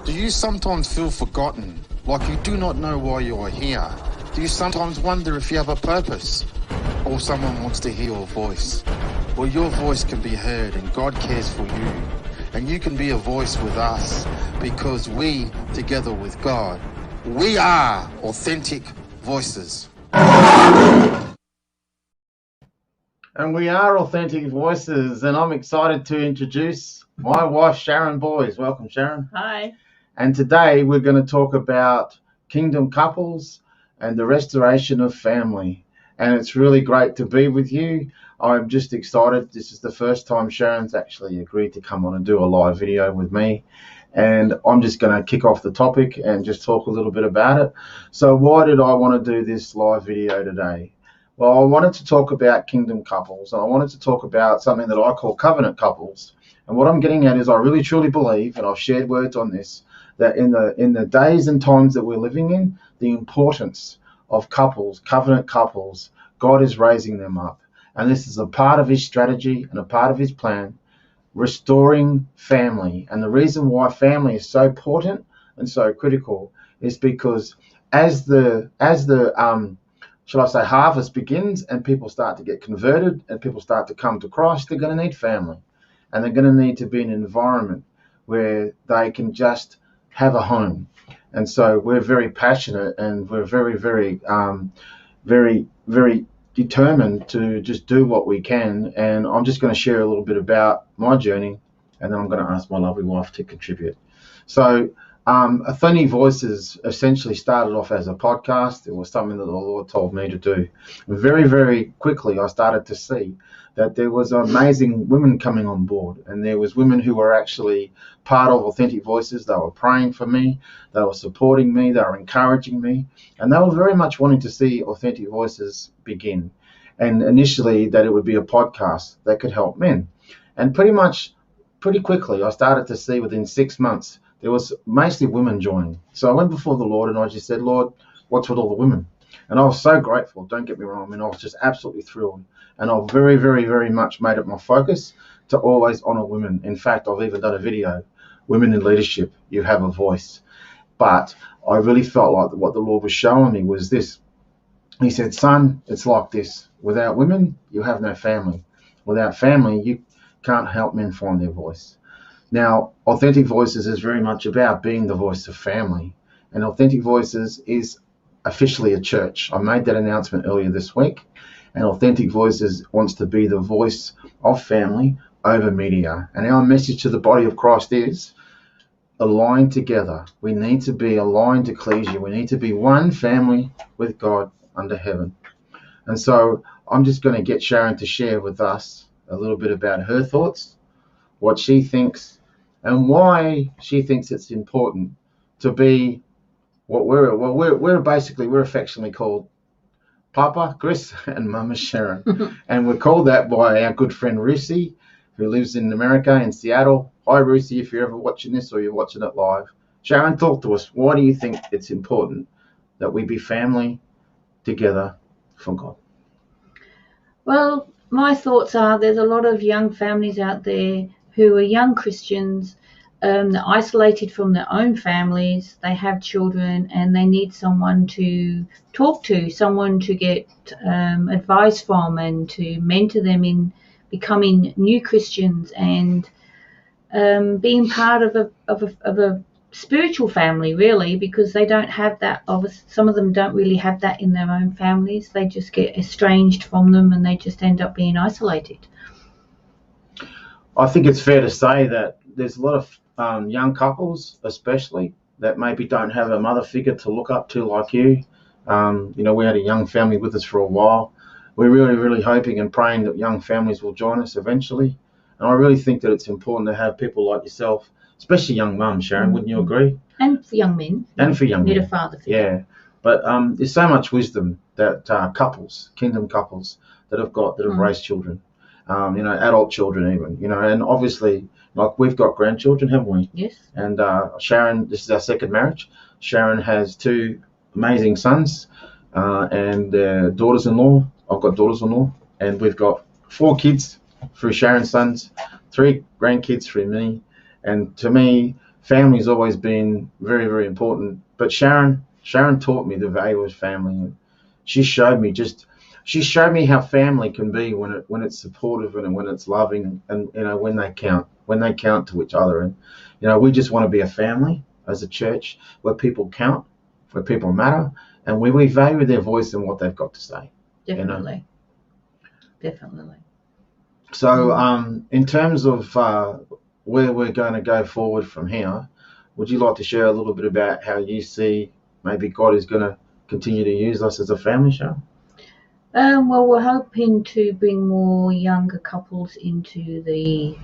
Do you sometimes feel forgotten, like you do not know why you are here? Do you sometimes wonder if you have a purpose, or someone wants to hear your voice? Well, your voice can be heard, and God cares for you. And you can be a voice with us, because we, together with God, we are authentic voices. And we are authentic voices, and I'm excited to introduce my wife, Sharon Boyes. Welcome, Sharon. Hi. And today we're going to talk about kingdom couples and the restoration of family. And it's really great to be with you. I'm just excited. This is the first time Sharon's actually agreed to come on and do a live video with me. And I'm just going to kick off the topic and just talk a little bit about it. So why did I want to do this live video today? Well, I wanted to talk about kingdom couples, and I wanted to talk about something that I call covenant couples. And what I'm getting at is I really truly believe, and I've shared words on this, that in the days and times that we're living in, the importance of couples, covenant couples, God is raising them up. And this is a part of his strategy and a part of his plan, restoring family. And the reason why family is so important and so critical is because as the shall I say, harvest begins and people start to get converted and people start to come to Christ, they're going to need family. And they're going to need to be in an environment where they can just have a home. And so we're very passionate and we're very, very determined to just do what we can. And I'm just going to share a little bit about my journey, and then I'm going to ask my lovely wife to contribute. So Authentic Voices essentially started off as a podcast. It was something that the Lord told me to do. Very, very quickly, I started to see that there was amazing women coming on board, and there was women who were actually part of Authentic Voices. They were praying for me, they were supporting me, they were encouraging me, and they were very much wanting to see Authentic Voices begin. And initially that it would be a podcast that could help men. And pretty quickly, I started to see within 6 months, there was mostly women joining. So I went before the Lord and I just said, Lord, what's with all the women? And I was so grateful, don't get me wrong. I mean, I was just absolutely thrilled. And I've very, very, very much made it my focus to always honor women. In fact, I've even done a video, Women in Leadership, You Have a Voice. But I really felt like what the Lord was showing me was this. He said, son, it's like this. Without women, you have no family. Without family, you can't help men find their voice. Now, Authentic Voices is very much about being the voice of family. And Authentic Voices is officially a church. I made that announcement earlier this week. And Authentic Voices wants to be the voice of family over media. And our message to the body of Christ is aligned together. We need to be aligned to ecclesia. We need to be one family with God under heaven. And so I'm just going to get Sharon to share with us a little bit about her thoughts, what she thinks, and why she thinks it's important to be what we're affectionately called Papa Chris and Mama Sharon. And we're called that by our good friend Rusi, who lives in America, in Seattle. Hi Rusi, if you're ever watching this or you're watching it live. Sharon, talk to us. Why do you think it's important that we be family together for God? Well, my thoughts are there's a lot of young families out there who are young Christians, they're isolated from their own families, they have children and they need someone to talk to, someone to get advice from and to mentor them in becoming new Christians and being part of a spiritual family, really, because they don't have that. Some of them don't really have that in their own families. They just get estranged from them and they just end up being isolated. I think it's fair to say that there's a lot of young couples, especially, that maybe don't have a mother figure to look up to like you. We had a young family with us for a while. We're really, really hoping and praying that young families will join us eventually. And I really think that it's important to have people like yourself, especially young mums, Sharon, wouldn't you agree? And for young men. And for young men. Need a father figure. Yeah. But there's so much wisdom that couples, kingdom couples, that have raised children. Adult children even, and obviously, like, we've got grandchildren, haven't we? Yes. And Sharon, this is our second marriage. Sharon has 2 amazing sons and daughters-in-law. I've got daughters-in-law, and we've got 4 kids through Sharon's sons, 3 grandkids through me. And to me, family's always been very, very important. But Sharon taught me the value of family, and she showed me how family can be when it's supportive and when it's loving, and when they count to each other. And we just want to be a family as a church where people count, where people matter, and where we value their voice and what they've got to say. Definitely. Definitely. So in terms of where we're going to go forward from here, would you like to share a little bit about how you see maybe God is going to continue to use us as a family, Sharon? Well, we're hoping to bring more younger couples into the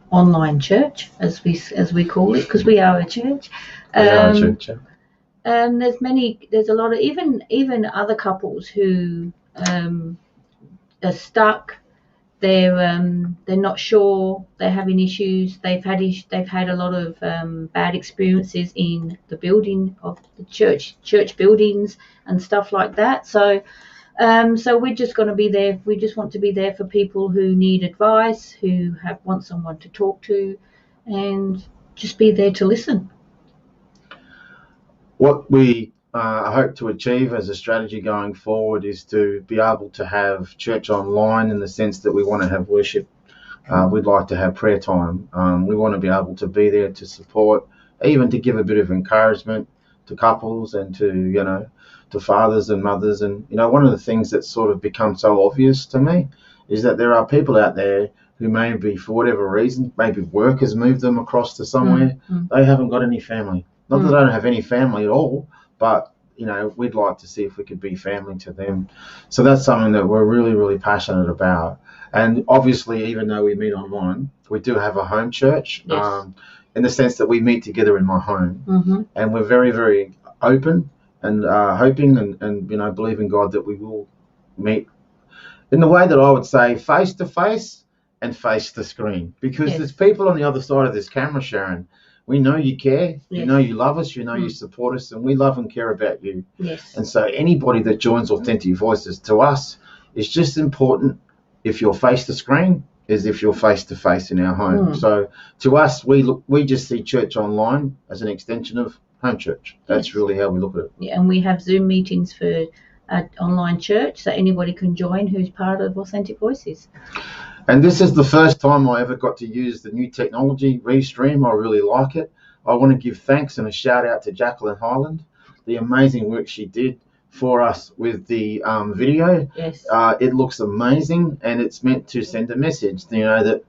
online church, as we call it, because we are a church. We are a church, yeah. There's a lot of even other couples who are stuck. They're not sure. They're having issues. They've had a lot of bad experiences in the building of the church buildings and stuff like that. So we're just going to be there. We just want to be there for people who need advice, who want someone to talk to, and just be there to listen. What we hope to achieve as a strategy going forward is to be able to have church online, in the sense that we want to have worship. We'd like to have prayer time. We want to be able to be there to support, even to give a bit of encouragement to couples and to fathers and mothers. And one of the things that's sort of become so obvious to me is that there are people out there who maybe, for whatever reason, maybe work has moved them across to somewhere. They haven't got any family. Not that they don't have any family at all, but we'd like to see if we could be family to them. So that's something that we're really, really passionate about. And obviously, even though we meet online, we do have a home church. Yes. In the sense that we meet together in my home, and we're very, very open and hoping and believing God that we will meet in the way that I would say face to face and face the screen, because there's people on the other side of this camera, Sharon. We know you care, you know you love us, you know you support us, and we love and care about you. Yes. And so anybody that joins Authentic Voices, to us, is just important if you're face to screen as if you're face to face in our home. So to us, we just see church online as an extension of home church. That's really how we look at it. Yeah, and we have Zoom meetings for online church, so anybody can join who's part of Authentic Voices. And this is the first time I ever got to use the new technology, Restream. I really like it. I want to give thanks and a shout out to Jacqueline Highland, the amazing work she did for us with the video. Yes. It looks amazing, and it's meant to send a message, that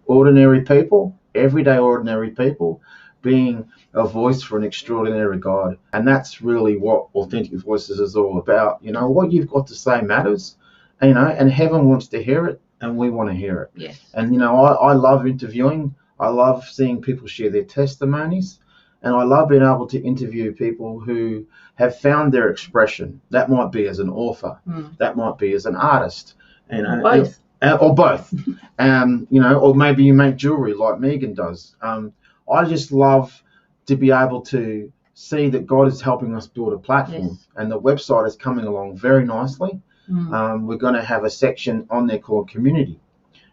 ordinary people, everyday ordinary people, being a voice for an extraordinary God. And that's really what Authentic Voices is all about. What you've got to say matters, and heaven wants to hear it, and we want to hear it. Yes. And I love interviewing. I love seeing people share their testimonies, and I love being able to interview people who have found their expression. That might be as an author, that might be as an artist, or both. Or both. Or maybe you make jewelry like Megan does. I just love to be able to see that God is helping us build a platform, and the website is coming along very nicely. We're going to have a section on there called Community,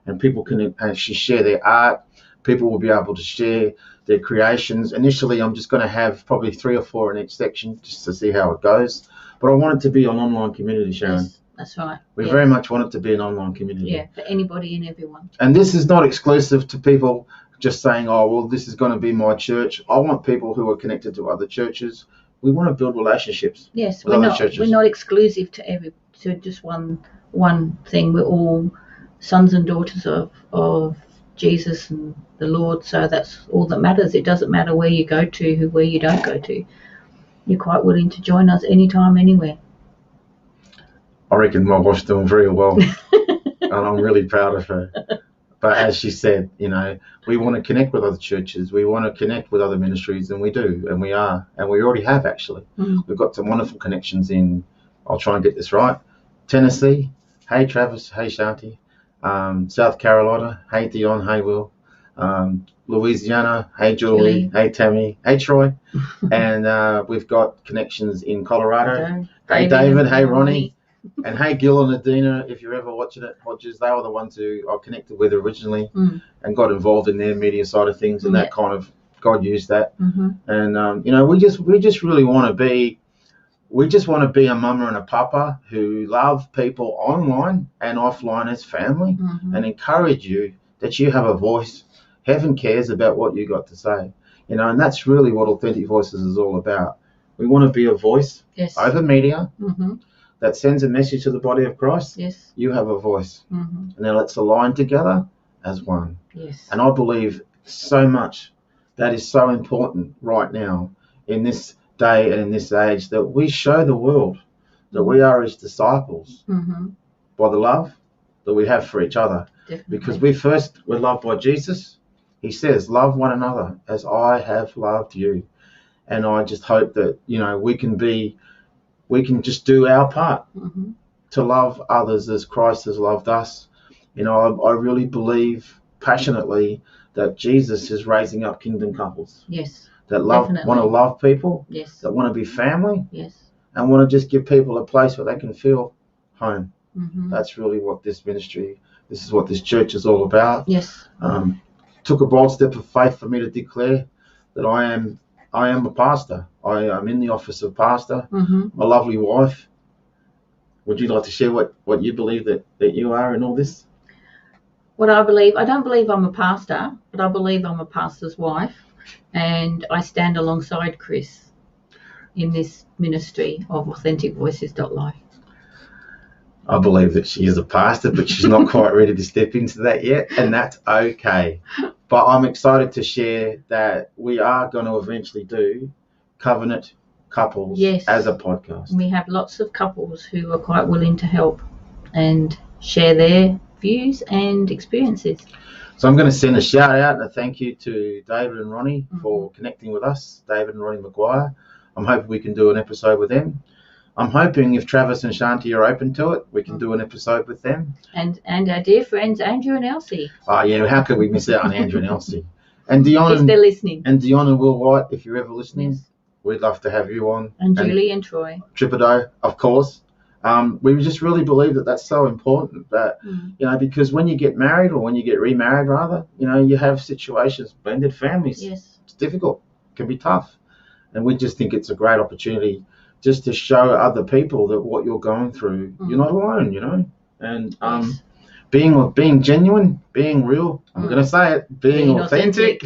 and people can actually share their art. People will be able to share their creations. Initially, I'm just going to have probably 3 or 4 in each section just to see how it goes. But I want it to be an online community, Sharon. Yes, that's right. We very much want it to be an online community. Yeah, for anybody and everyone. And this is not exclusive to people just saying, oh, well, this is going to be my church. I want people who are connected to other churches. We want to build relationships. Yes, with other churches. We're not exclusive to just one thing. We're all sons and daughters of Jesus and the Lord, so that's all that matters. It doesn't matter where you go to, where you don't go to. You're quite willing to join us anytime, anywhere. I reckon my wife's doing very well, and I'm really proud of her. But as she said, we want to connect with other churches, we want to connect with other ministries, and we do, and we already have actually. We've got some wonderful connections in, I'll try and get this right, Tennessee. Hey Travis, hey Shanti. South Carolina, hey Dion, hey Will. Louisiana, hey Julie, hey Tammy, hey Troy. And we've got connections in Colorado. Hey David, hey Ronnie. And hey Gil and Adina, if you're ever watching it, Hodges, they were the ones who I connected with originally and got involved in their media side of things, and that kind of God used that. Mm-hmm. And we just really want to be. We just want to be a mama and a papa who love people online and offline as family, Mm-hmm. and encourage you that you have a voice. Heaven cares about what you got to say, and that's really what Authentic Voices is all about. We want to be a voice Yes. over media Mm-hmm. that sends a message to the body of Christ. Yes. You have a voice. Mm-hmm. And now let's align together as one. Yes. And I believe so much that is so important right now in this day and in this age, that we show the world that we are his disciples Mm-hmm. by the love that we have for each other. Definitely. Because we're loved by Jesus. He says, love one another as I have loved you. And I just hope that, we can just do our part Mm-hmm. to love others as Christ has loved us. I really believe passionately that Jesus is raising up kingdom couples Yes. that want to love people, Yes. that want to be family, Yes. and want to just give people a place where they can feel home. Mm-hmm. That's really what this is what this church is all about. Yes. Took a bold step of faith for me to declare that I am a pastor. I am in the office of pastor. Mm-hmm. My lovely wife. Would you like to share what you believe that you are in all this? What I believe, I don't believe I'm a pastor, but I believe I'm a pastor's wife, and I stand alongside Chris in this ministry of AuthenticVoices.life. I believe that she is a pastor, but she's not quite ready to step into that yet, and that's okay. But I'm excited to share that we are going to eventually do Covenant Couples as a podcast. We have lots of couples who are quite willing to help and share their views and experiences. So I'm going to send a shout out and a thank you to David and Ronnie for connecting with us, David and Ronnie Maguire. I'm hoping we can do an episode with them. I'm hoping if Travis and Shanti are open to it, we can do an episode with them. And our dear friends Andrew and Elsie. Oh yeah, how could we miss out on Andrew and Elsie? And Dion, if they're listening. And Dion and Will White, if you're ever listening, Yes. we'd love to have you on. And Julie and Troy. Tripido, of course. We just really believe that that's so important that, because when you get married, or when you get remarried rather, you have situations, blended families. Yes. It's difficult. It can be tough. And we just think it's a great opportunity just to show other people that what you're going through, you're not alone, And being genuine, being real, I'm going to say it, being authentic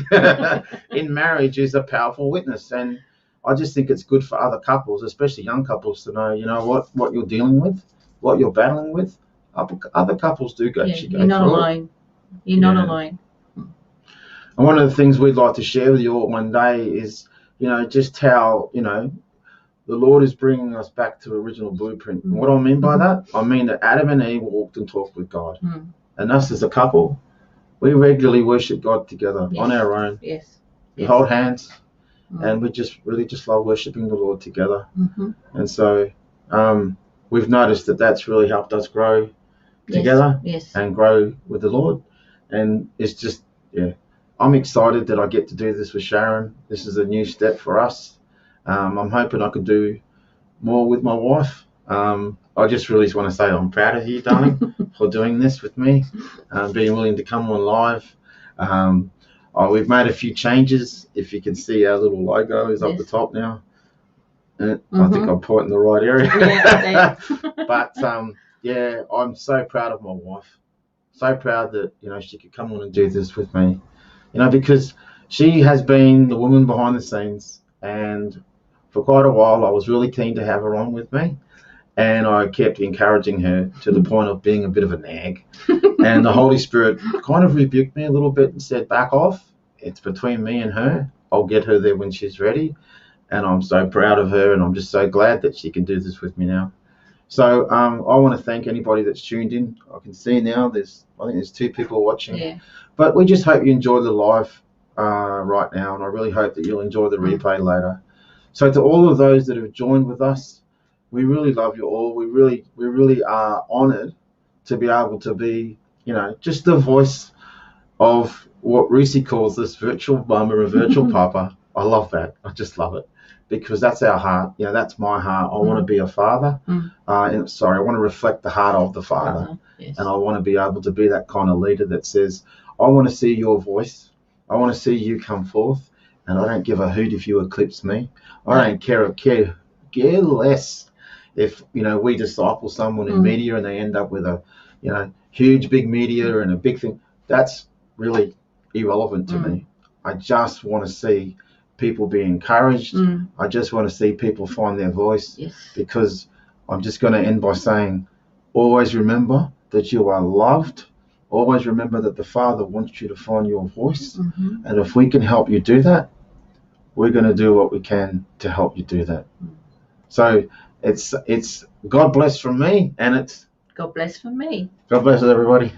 in marriage is a powerful witness. And I just think it's good for other couples, especially young couples, to know, what you're dealing with, what you're battling with. Other couples do go. You're not alone. You're not alone. And one of the things we'd like to share with you all one day is, just how, the Lord is bringing us back to original blueprint. And what I mean by that, I mean that Adam and Eve walked and talked with God. And us as a couple, we regularly worship God together on our own. Yes. We hold hands. And we just love worshiping the Lord together. And so we've noticed that that's really helped us grow together and grow with the Lord. And it's just, I'm excited that I get to do this with Sharon. This is a new step for us. I'm hoping I could do more with my wife. I just really want to say I'm proud of you, darling, for doing this with me, being willing to come on live. We've made a few changes. If you can see, our little logo is up the top now. I think I'm pointing the right area. But I'm so proud of my wife. So proud that she could come on and do this with me. Because she has been the woman behind the scenes, and for quite a while I was really keen to have her on with me. And I kept encouraging her to the point of being a bit of a nag. And the Holy Spirit kind of rebuked me a little bit and said, back off. It's between me and her. I'll get her there when she's ready. And I'm so proud of her, and I'm just so glad that she can do this with me now. So I want to thank anybody that's tuned in. I can see now I think there's 2 people watching. Yeah. But we just hope you enjoy the live right now, and I really hope that you'll enjoy the replay later. So to all of those that have joined with us, we really love you all. We really are honoured to be able to be, just the voice of what Reese calls this virtual mama and virtual papa. I love that. I just love it, because that's our heart. That's my heart. I want to be a father. I want to reflect the heart of the Father. And I want to be able to be that kind of leader that says, I want to see your voice. I want to see you come forth, and I don't give a hoot if you eclipse me. I don't care less if we disciple someone in media and they end up with a huge big media and a big thing. That's really irrelevant to me. I just want to see people be encouraged. I just want to see people find their voice. Yes. Because I'm just going to end by saying, always remember that you are loved. Always remember that the Father wants you to find your voice. And if we can help you do that, we're going to do what we can to help you do that. So it's God bless from me, and it's God bless from me. God bless everybody.